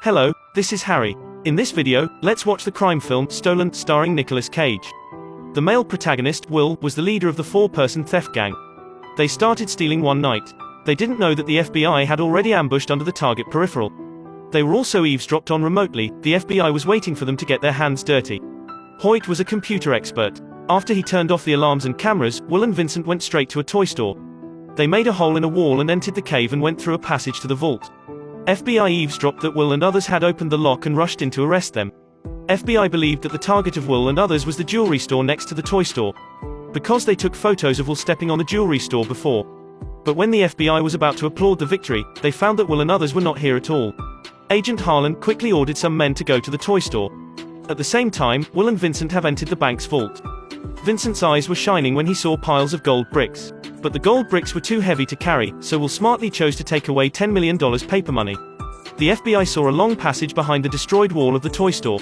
Hello, this is Harry. In this video, let's watch the crime film Stolen, starring Nicolas Cage. The male protagonist, Will, was the leader of the four-person theft gang. They started stealing one night. They didn't know that the FBI had already ambushed under the target peripheral. They were also eavesdropped on remotely. The FBI was waiting for them to get their hands dirty. Hoyt was a computer expert. After he turned off the alarms and cameras, Will and Vincent went straight to a toy store. They made a hole in a wall and entered the cave and went through a passage to the vault. FBI eavesdropped that Will and others had opened the lock and rushed in to arrest them. FBI believed that the target of Will and others was the jewelry store next to the toy store, because they took photos of Will stepping on the jewelry store before. But when the FBI was about to applaud the victory, they found that Will and others were not here at all. Agent Harlan quickly ordered some men to go to the toy store. At the same time, Will and Vincent have entered the bank's vault. Vincent's eyes were shining when he saw piles of gold bricks. But the gold bricks were too heavy to carry, so Will smartly chose to take away $10 million paper money. The FBI saw a long passage behind the destroyed wall of the toy store.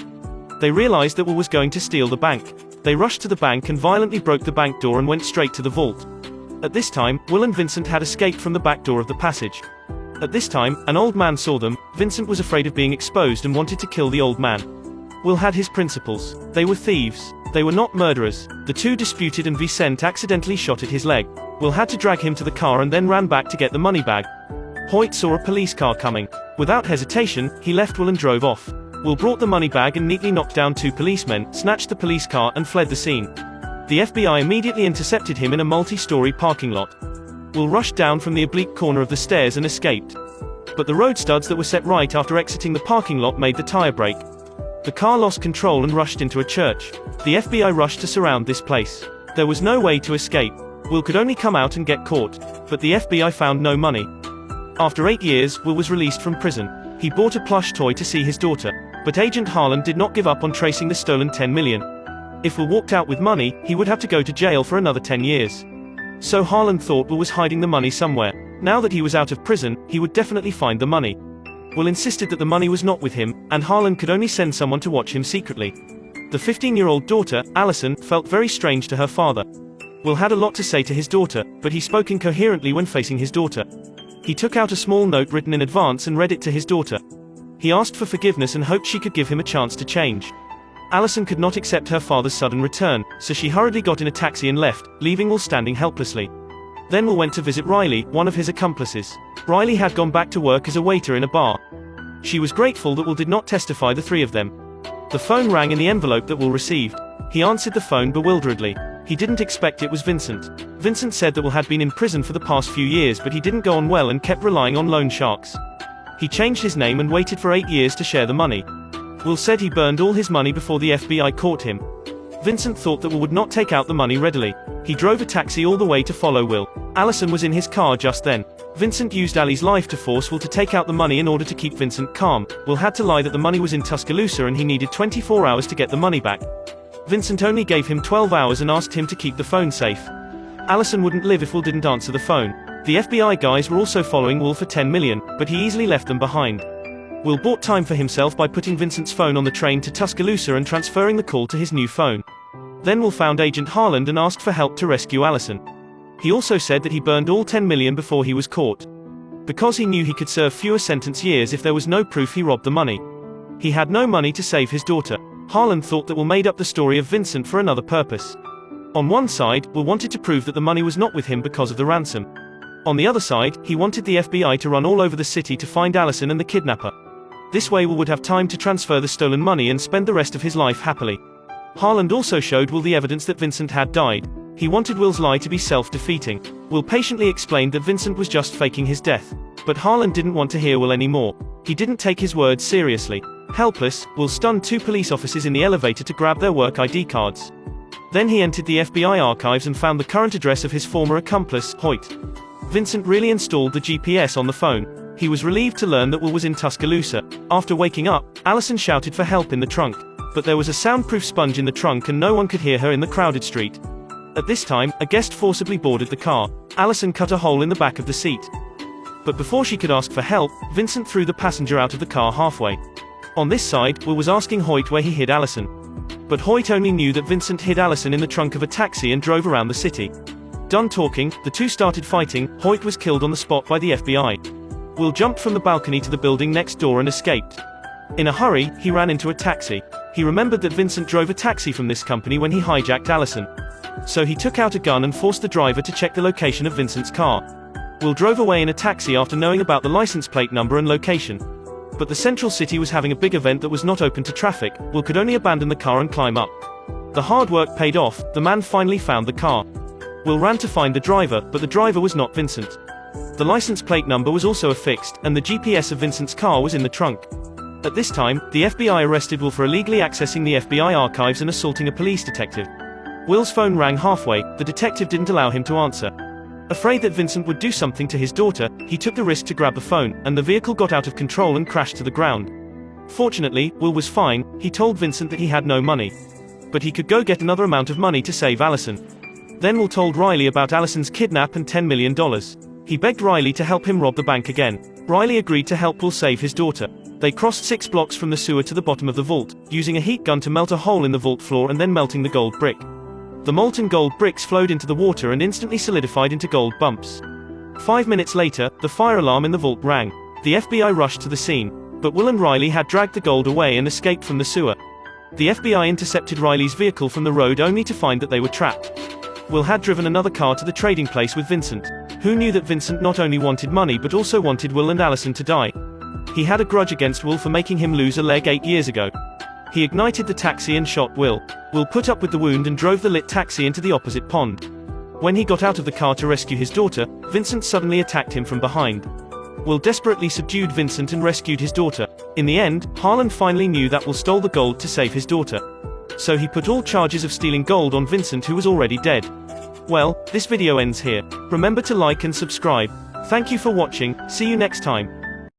They realized that Will was going to steal the bank. They rushed to the bank and violently broke the bank door and went straight to the vault. At this time, Will and Vincent had escaped from the back door of the passage. At this time, an old man saw them. Vincent was afraid of being exposed and wanted to kill the old man. Will had his principles. They were thieves. They were not murderers. The two disputed and Vincent accidentally shot at his leg. Will had to drag him to the car and then ran back to get the money bag. Hoyt saw a police car coming. Without hesitation, he left Will and drove off. Will brought the money bag and neatly knocked down two policemen, snatched the police car and fled the scene. The FBI immediately intercepted him in a multi-story parking lot. Will rushed down from the oblique corner of the stairs and escaped. But the road studs that were set right after exiting the parking lot made the tire break. The car lost control and rushed into a church. The FBI rushed to surround this place. There was no way to escape. Will could only come out and get caught. But the FBI found no money. After 8 years, Will was released from prison. He bought a plush toy to see his daughter. But Agent Harlan did not give up on tracing the stolen $10 million. If Will walked out with money, he would have to go to jail for another 10 years. So Harlan thought Will was hiding the money somewhere. Now that he was out of prison, he would definitely find the money. Will insisted that the money was not with him, and Harlan could only send someone to watch him secretly. The 15-year-old daughter, Allison, felt very strange to her father. Will had a lot to say to his daughter, but he spoke incoherently when facing his daughter. He took out a small note written in advance and read it to his daughter. He asked for forgiveness and hoped she could give him a chance to change. Allison could not accept her father's sudden return, so she hurriedly got in a taxi and left, leaving Will standing helplessly. Then Will went to visit Riley, one of his accomplices. Riley had gone back to work as a waiter in a bar. She was grateful that Will did not testify the three of them. The phone rang in the envelope that Will received. He answered the phone bewilderedly. He didn't expect it was Vincent. Vincent said that Will had been in prison for the past few years, but he didn't go on well and kept relying on loan sharks. He changed his name and waited for 8 years to share the money. Will said he burned all his money before the FBI caught him. Vincent thought that Will would not take out the money readily. He drove a taxi all the way to follow Will. Allison was in his car just then. Vincent used Ali's life to force Will to take out the money in order to keep Vincent calm. Will had to lie that the money was in Tuscaloosa and he needed 24 hours to get the money back. Vincent only gave him 12 hours and asked him to keep the phone safe. Allison wouldn't live if Will didn't answer the phone. The FBI guys were also following Will for $10 million, but he easily left them behind. Will bought time for himself by putting Vincent's phone on the train to Tuscaloosa and transferring the call to his new phone. Then Will found Agent Harlan and asked for help to rescue Allison. He also said that he burned all $10 million before he was caught, because he knew he could serve fewer sentence years if there was no proof he robbed the money. He had no money to save his daughter. Harlan thought that Will made up the story of Vincent for another purpose. On one side, Will wanted to prove that the money was not with him because of the ransom. On the other side, he wanted the FBI to run all over the city to find Allison and the kidnapper. This way Will would have time to transfer the stolen money and spend the rest of his life happily. Harlan also showed Will the evidence that Vincent had died. He wanted Will's lie to be self-defeating. Will patiently explained that Vincent was just faking his death. But Harlan didn't want to hear Will anymore. He didn't take his words seriously. Helpless, Will stunned two police officers in the elevator to grab their work ID cards. Then he entered the FBI archives and found the current address of his former accomplice, Hoyt. Vincent really installed the GPS on the phone. He was relieved to learn that Will was in Tuscaloosa. After waking up, Allison shouted for help in the trunk. But there was a soundproof sponge in the trunk and no one could hear her in the crowded street. At this time, a guest forcibly boarded the car. Allison cut a hole in the back of the seat. But before she could ask for help, Vincent threw the passenger out of the car halfway. On this side, Will was asking Hoyt where he hid Allison. But Hoyt only knew that Vincent hid Allison in the trunk of a taxi and drove around the city. Done talking, the two started fighting. Hoyt was killed on the spot by the FBI. Will jumped from the balcony to the building next door and escaped. In a hurry, he ran into a taxi. He remembered that Vincent drove a taxi from this company when he hijacked Allison. So he took out a gun and forced the driver to check the location of Vincent's car. Will drove away in a taxi after knowing about the license plate number and location. But the central city was having a big event that was not open to traffic. Will could only abandon the car and climb up. The hard work paid off. The man finally found the car. Will ran to find the driver, but the driver was not Vincent. The license plate number was also affixed, and the GPS of Vincent's car was in the trunk. At this time, the FBI arrested Will for illegally accessing the FBI archives and assaulting a police detective. Will's phone rang halfway. The detective didn't allow him to answer. Afraid that Vincent would do something to his daughter, he took the risk to grab the phone, and the vehicle got out of control and crashed to the ground. Fortunately, Will was fine. He told Vincent that he had no money, but he could go get another amount of money to save Allison. Then Will told Riley about Allison's kidnap and $10 million. He begged Riley to help him rob the bank again. Riley agreed to help Will save his daughter. They crossed 6 blocks from the sewer to the bottom of the vault, using a heat gun to melt a hole in the vault floor and then melting the gold brick. The molten gold bricks flowed into the water and instantly solidified into gold bumps. 5 minutes later, the fire alarm in the vault rang. The FBI rushed to the scene, but Will and Riley had dragged the gold away and escaped from the sewer. The FBI intercepted Riley's vehicle from the road only to find that they were trapped. Will had driven another car to the trading place with Vincent, who knew that Vincent not only wanted money but also wanted Will and Allison to die. He had a grudge against Will for making him lose a leg 8 years ago. He ignited the taxi and shot Will. Will put up with the wound and drove the lit taxi into the opposite pond. When he got out of the car to rescue his daughter, Vincent suddenly attacked him from behind. Will desperately subdued Vincent and rescued his daughter. In the end, Harlan finally knew that Will stole the gold to save his daughter. So he put all charges of stealing gold on Vincent, who was already dead. Well, this video ends here. Remember to like and subscribe. Thank you for watching. See you next time.